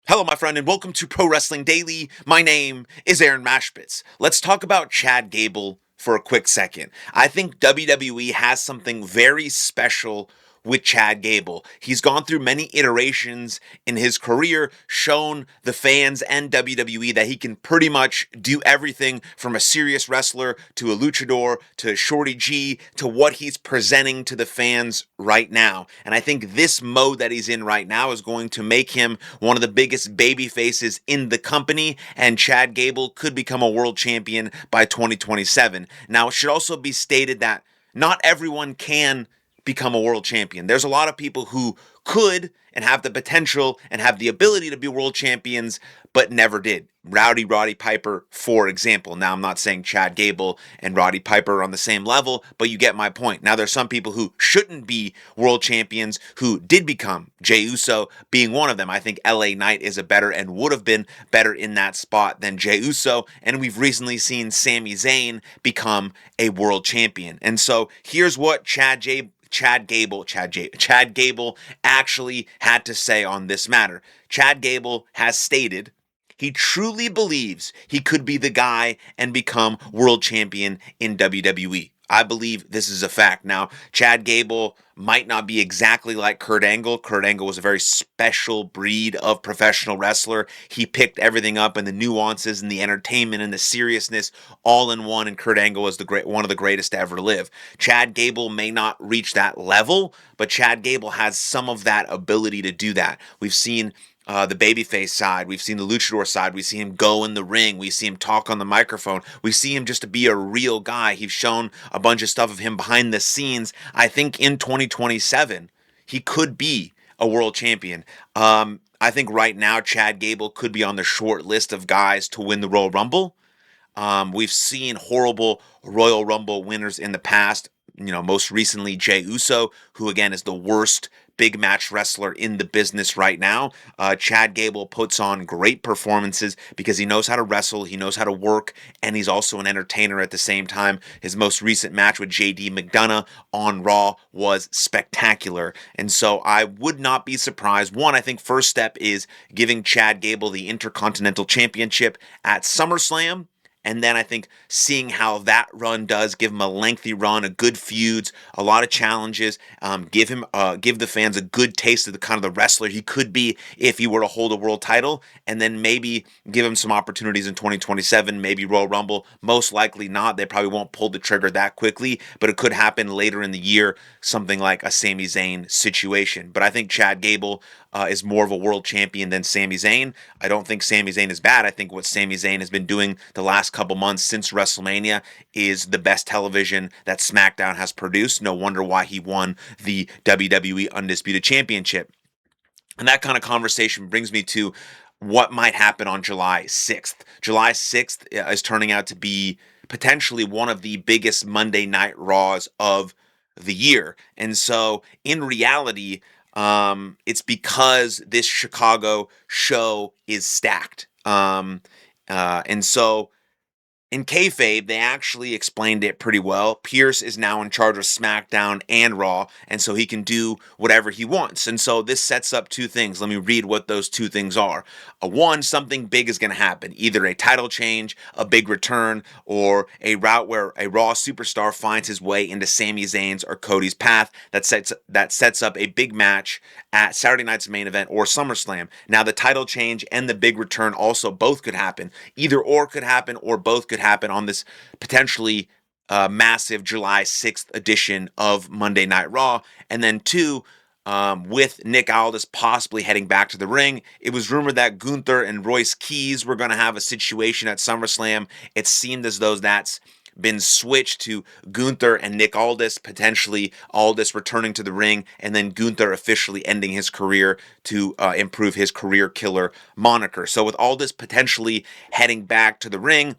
Hello, my friend, and welcome to Pro Wrestling Daily. My name is Aaron Machbitz. Let's talk about Chad Gable for a quick second. I think WWE has something very special with Chad Gable. He's gone through many iterations in his career, shown the fans and WWE that he can pretty much do everything from a serious wrestler to a luchador to Shorty G to what he's presenting to the fans right now. And I think this mode that he's in right now is going to make him one of the biggest baby faces in the company, and Chad Gable could become a world champion by 2027. Now, it should also be stated that not everyone can become a world champion. There's a lot of people who could and have the potential and have the ability to be world champions, but never did. Roddy Piper, for example. Now, I'm not saying Chad Gable and Roddy Piper are on the same level, but you get my point. Now, there's some people who shouldn't be world champions who did become, Jey Uso being one of them. I think LA Knight is a better and would have been better in that spot than Jey Uso, and we've recently seen Sami Zayn become a world champion. And so here's what Chad Gable actually had to say on this matter. Chad Gable has stated he truly believes he could be the guy and become world champion in WWE. I believe this is a fact. Now, Chad Gable might not be exactly like Kurt Angle. Kurt Angle was a very special breed of professional wrestler. He picked everything up and the nuances and the entertainment and the seriousness all in one, and Kurt Angle was one of the greatest to ever live. Chad Gable may not reach that level, but Chad Gable has some of that ability to do that. We've seen the babyface side. We've seen the luchador side. We see him go in the ring. We see him talk on the microphone. We see him just to be a real guy. He's shown a bunch of stuff of him behind the scenes. I think in 2027, he could be a world champion. I think right now, Chad Gable could be on the short list of guys to win the Royal Rumble. We've seen horrible Royal Rumble winners in the past. Most recently Jey Uso, who again is the worst big match wrestler in the business right now. Chad Gable puts on great performances because he knows how to wrestle, he knows how to work, and he's also an entertainer at the same time. His most recent match with JD McDonough on Raw was spectacular. And so I would not be surprised. One, I think first step is giving Chad Gable the Intercontinental Championship at SummerSlam. And then I think seeing how that run does, give him a lengthy run, a good feuds, a lot of challenges, give the fans a good taste of the kind of the wrestler he could be if he were to hold a world title, and then maybe give him some opportunities in 2027, maybe Royal Rumble. Most likely not. They probably won't pull the trigger that quickly, but it could happen later in the year, something like a Sami Zayn situation. But I think Chad Gable is more of a world champion than Sami Zayn. I don't think Sami Zayn is bad. I think what Sami Zayn has been doing the last couple months since WrestleMania is the best television that SmackDown has produced. No wonder why he won the WWE Undisputed Championship. And that kind of conversation brings me to what might happen on July 6th. July 6th is turning out to be potentially one of the biggest Monday Night Raws of the year. And so in reality, it's because this Chicago show is stacked. And so in kayfabe, they actually explained it pretty well. Pierce is now in charge of SmackDown and Raw, and so he can do whatever he wants. And so this sets up two things. Let me read what those two things are. One, something big is going to happen. Either a title change, a big return, or a route where a Raw superstar finds his way into Sami Zayn's or Cody's path that sets up a big match at Saturday night's main event or SummerSlam. Now, the title change and the big return also both could happen. Either or could happen, or both could happen on this potentially massive July 6th edition of Monday Night Raw. And then two, with Nick Aldis possibly heading back to the ring, it was rumored that Gunther and Royce Keys were going to have a situation at SummerSlam. It seemed as though that's been switched to Gunther and Nick Aldis, potentially Aldis returning to the ring, and then Gunther officially ending his career to improve his career killer moniker. So with Aldis potentially heading back to the ring,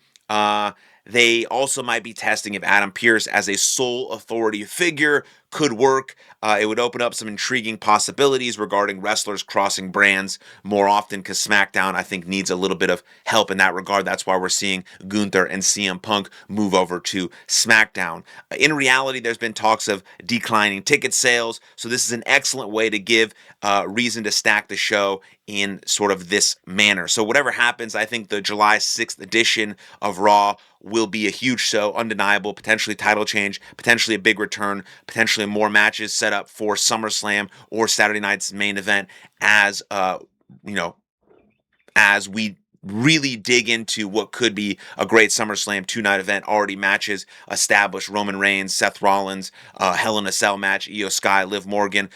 they also might be testing if Adam Pearce as a sole authority figure could work. It would open up some intriguing possibilities regarding wrestlers crossing brands more often, because SmackDown, I think, needs a little bit of help in that regard. That's why we're seeing Gunther and CM Punk move over to SmackDown. In reality, there's been talks of declining ticket sales, so this is an excellent way to give reason to stack the show in sort of this manner. So whatever happens, I think the July 6th edition of Raw will be a huge show, undeniable, potentially title change, potentially a big return, potentially more matches set up for SummerSlam or Saturday night's main event as you know, as we really dig into what could be a great SummerSlam two-night event. Already matches established: Roman Reigns, Seth Rollins, Hell in a Cell match, Io Sky, Liv Morgan.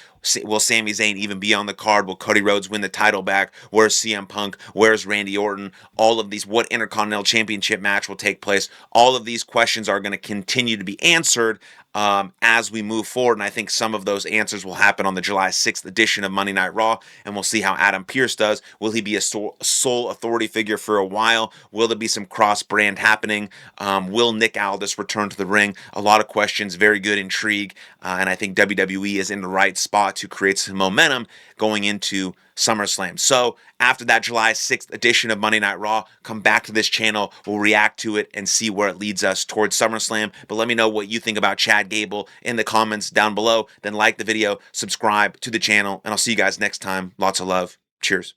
Will Sami Zayn even be on the card? Will Cody Rhodes win the title back? Where's CM Punk? Where's Randy Orton? All of these, what Intercontinental Championship match will take place? All of these questions are going to continue to be answered as we move forward, and I think some of those answers will happen on the July 6th edition of Monday Night Raw, and we'll see how Adam Pearce does. Will he be a sole authority figure for a while? Will there be some cross-brand happening? Will Nick Aldis return to the ring? A lot of questions, very good intrigue, and I think WWE is in the right spot to create some momentum going into SummerSlam. So after that July 6th edition of Monday Night Raw, come back to this channel. We'll react to it and see where it leads us towards SummerSlam. But let me know what you think about Chad Gable in the comments down below. Then like the video, subscribe to the channel, and I'll see you guys next time. Lots of love. Cheers.